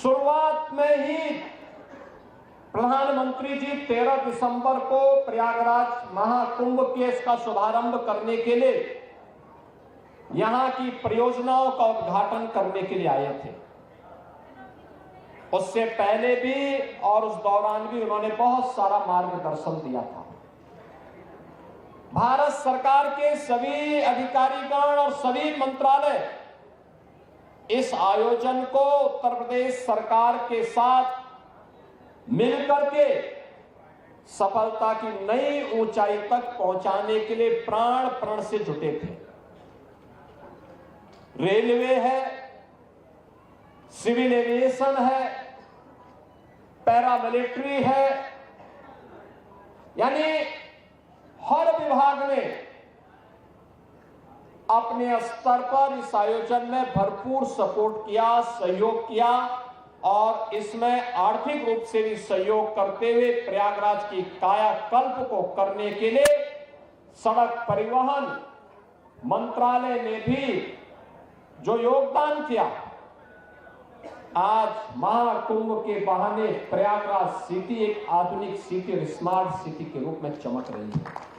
शुरुआत में ही प्रधानमंत्री जी 13 दिसंबर को प्रयागराज महाकुंभ के इसका शुभारंभ करने के लिए यहां की परियोजनाओं का उद्घाटन करने के लिए आए थे। उससे पहले भी और उस दौरान भी उन्होंने बहुत सारा मार्गदर्शन दिया था। भारत सरकार के सभी अधिकारीगण और सभी मंत्रालय इस आयोजन को उत्तर प्रदेश सरकार के साथ मिलकर के सफलता की नई ऊंचाई तक पहुंचाने के लिए प्राण प्रण से जुटे थे। रेलवे है, सिविल एविएशन है, पैरामिलिट्री है, यानी हर विभाग ने अपने स्तर पर इस आयोजन में भरपूर सपोर्ट किया, सहयोग किया और इसमें आर्थिक रूप से भी सहयोग करते हुए प्रयागराज की कायाकल्प को करने के लिए सड़क परिवहन मंत्रालय ने भी जो योगदान किया, आज महाकुंभ के बहाने प्रयागराज सिटी एक आधुनिक सिटी और स्मार्ट सिटी के रूप में चमक रही है।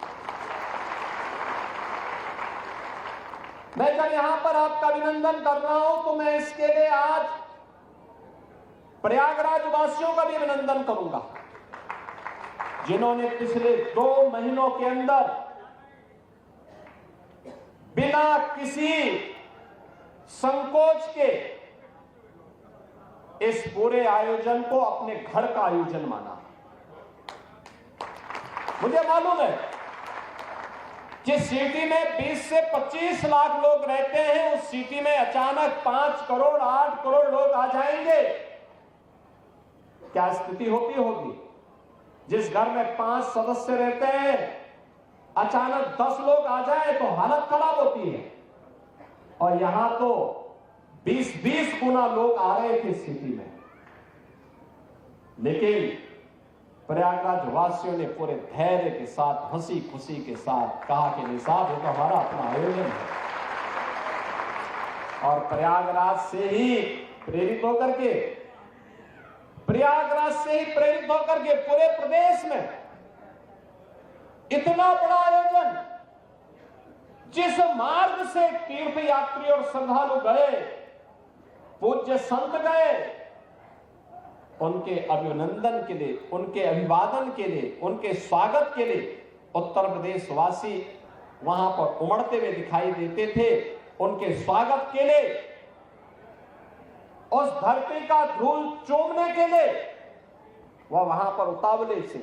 मैं जब यहां पर आपका अभिनंदन कर रहा हूं तो मैं इसके लिए आज प्रयागराज वासियों का भी अभिनंदन करूंगा, जिन्होंने पिछले 2 महीनों के अंदर बिना किसी संकोच के इस पूरे आयोजन को अपने घर का आयोजन माना। मुझे मालूम है जिस सिटी में 20 से 25 लाख लोग रहते हैं, उस सिटी में अचानक 5 करोड़ 8 करोड़ लोग आ जाएंगे, क्या स्थिति होगी। जिस घर में 5 सदस्य रहते हैं, अचानक 10 लोग आ जाए तो हालत खराब होती है। और यहां तो 20-20 गुना लोग आ रहे थे सिटी में, लेकिन प्रयागराज वासियों ने पूरे धैर्य के साथ, हंसी खुशी के साथ कहा कि नहीं साहब, ये तो हमारा अपना आयोजन है। और प्रयागराज से ही प्रेरित होकर के पूरे प्रदेश में इतना बड़ा आयोजन, जिस मार्ग से तीर्थ यात्री और श्रद्धालु गए, पूज्य संत गए, उनके अभिनंदन के लिए, उनके अभिवादन के लिए, उनके स्वागत के लिए उत्तर प्रदेश वासी वहां पर उमड़ते हुए दिखाई देते थे। उनके स्वागत के लिए, उस धरती का धूल चूमने के लिए वह वहां पर उतावले से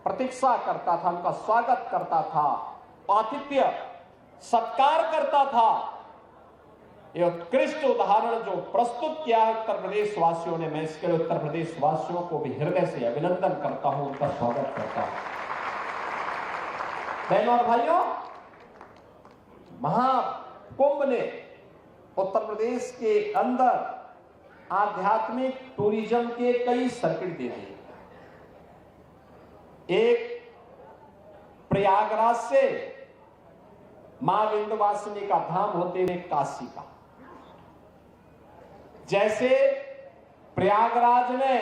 प्रतीक्षा करता था, उनका स्वागत करता था, आतिथ्य सत्कार करता था। यह उत्कृष्ट उदाहरण जो प्रस्तुत किया है उत्तर प्रदेश वासियों ने, मैं इसके लिए उत्तर प्रदेश वासियों को भी हृदय से अभिनंदन करता हूं, उनका स्वागत करता हूं। बहनों और भाइयों, महाकुंभ ने उत्तर प्रदेश के अंदर आध्यात्मिक टूरिज्म के कई सर्किट दे दिए। एक प्रयागराज से मां विंध्यवासिनी का धाम होते हुए काशी का, जैसे प्रयागराज में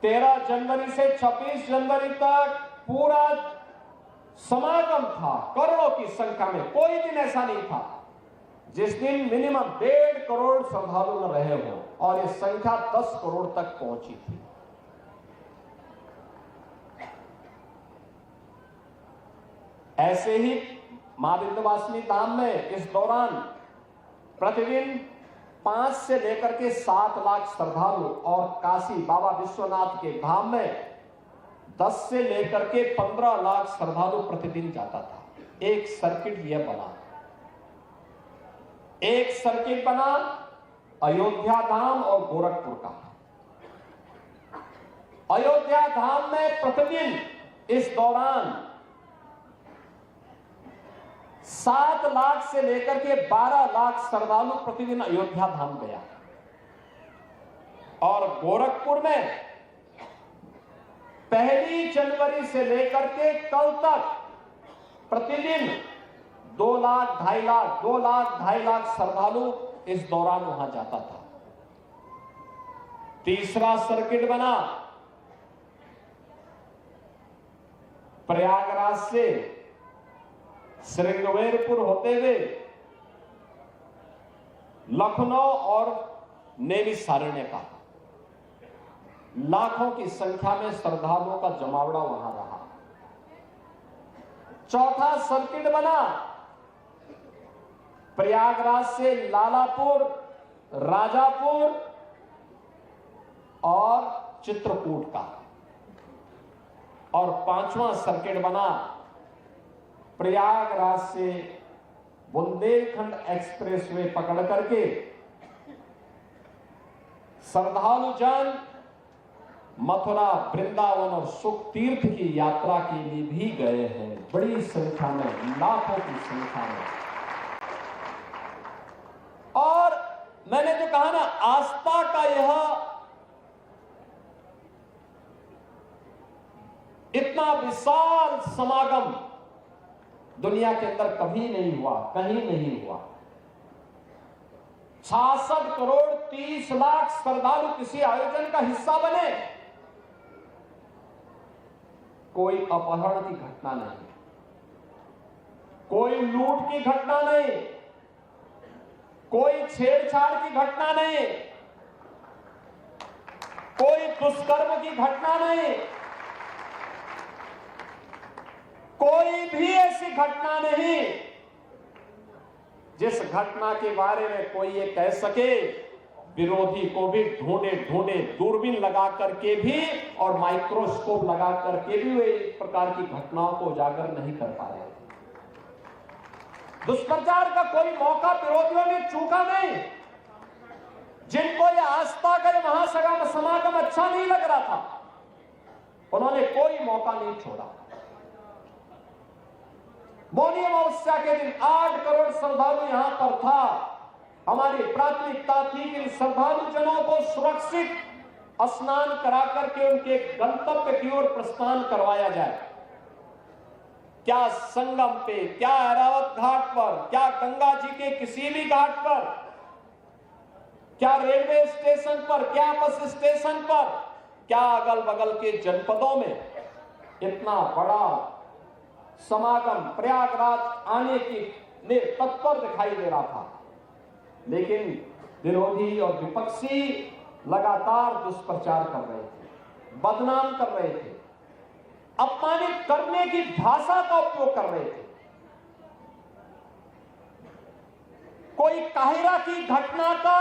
13 जनवरी से 26 जनवरी तक पूरा समागम था, करोड़ों की संख्या में। कोई दिन ऐसा नहीं था जिस दिन मिनिमम 1.5 करोड़ श्रद्धालु न रहे हो, और ये संख्या 10 करोड़ तक पहुंची थी। ऐसे ही मां विंध्यवासिनी धाम में इस दौरान प्रतिदिन 5 से लेकर के 7 लाख श्रद्धालु, और काशी बाबा विश्वनाथ के धाम में 10 से लेकर के 15 लाख श्रद्धालु प्रतिदिन जाता था। एक सर्किट यह बना, एक सर्किट बना अयोध्या धाम और गोरखपुर का। अयोध्या धाम में प्रतिदिन इस दौरान 7 लाख से लेकर के 12 लाख श्रद्धालु प्रतिदिन अयोध्या धाम गया, और गोरखपुर में 1 जनवरी से लेकर के कल तक प्रतिदिन 2 लाख 2.5 लाख श्रद्धालु इस दौरान वहां जाता था। तीसरा सर्किट बना प्रयागराज से श्रृंगवेरपुर होते हुए लखनऊ और नैमिषारण्य का। लाखों की संख्या में श्रद्धालुओं का जमावड़ा वहां रहा। चौथा सर्किट बना प्रयागराज से लालापुर, राजापुर और चित्रकूट का। और पांचवां सर्किट बना प्रयागराज से बुंदेलखंड एक्सप्रेसवे पकड़ करके श्रद्धालु जन मथुरा, वृंदावन और सुख तीर्थ की यात्रा के लिए भी गए हैं, बड़ी संख्या में, लाखों की संख्या में। और मैंने जो कहा ना, आस्था का यह इतना विशाल समागम दुनिया के अंदर कभी नहीं हुआ, कहीं नहीं हुआ। 66 करोड़ 30 लाख श्रद्धालु किसी आयोजन का हिस्सा बने। कोई अपहरण की घटना नहीं, कोई लूट की घटना नहीं, कोई छेड़छाड़ की घटना नहीं, कोई दुष्कर्म की घटना नहीं, कोई भी ऐसी घटना नहीं जिस घटना के बारे में कोई ये कह सके। विरोधी को भी ढूंढे दूरबीन लगा करके भी और माइक्रोस्कोप लगा करके भी वे इस प्रकार की घटनाओं को उजागर नहीं कर पा रहे। दुष्प्रचार का कोई मौका विरोधियों ने चूका नहीं। जिनको ये आस्था का महासमागम अच्छा नहीं लग रहा था, उन्होंने कोई मौका नहीं छोड़ा। मौनी अमावस्या के दिन 8 करोड़ श्रद्धालु यहां पर था। हमारी प्राथमिकता थी कि श्रद्धालु जनों को सुरक्षित स्नान करा करके उनके गंतव्य की ओर प्रस्थान करवाया जाए। क्या संगम पे, क्या ऐरावत घाट पर, क्या गंगा जी के किसी भी घाट पर, क्या रेलवे स्टेशन पर, क्या बस स्टेशन पर, क्या अगल बगल के जनपदों में इतना बड़ा समागम प्रयागराज आने की ने तत्पर दिखाई दे रहा था। लेकिन विरोधी और विपक्षी लगातार दुष्प्रचार कर रहे थे, बदनाम कर रहे थे, अपमानित करने की भाषा का उपयोग कर रहे थे। कोई काहिरा की घटना का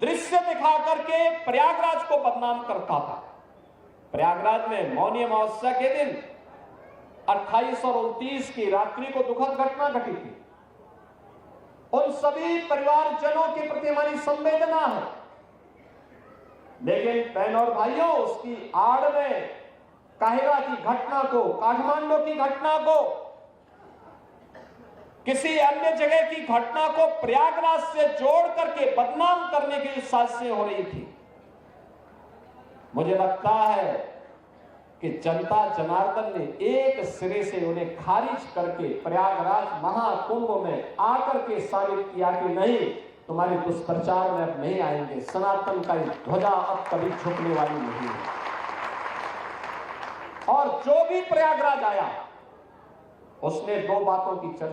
दृश्य दिखा करके प्रयागराज को बदनाम करता था। प्रयागराज में मौनी अमावस्या के दिन 28 और 29 की रात्रि को दुखद घटना घटी थी। उन सभी परिवारजनों के प्रति हमारी संवेदना है। लेकिन बहनों और भाइयों, उसकी आड़ में काहिरा की घटना को, काठमांडू की घटना को, किसी अन्य जगह की घटना को प्रयागराज से जोड़ करके बदनाम करने की साजिशें हो रही थी। मुझे लगता है कि जनता जनार्दन ने एक सिरे से उन्हें खारिज करके प्रयागराज महाकुंभ में आकर के साबित किया कि नहीं, तुम्हारे दुष्प्रचार में अब नहीं आएंगे। सनातन का ध्वजा अब कभी झुकने वाली नहीं है। और जो भी प्रयागराज आया उसने दो बातों की चर्चा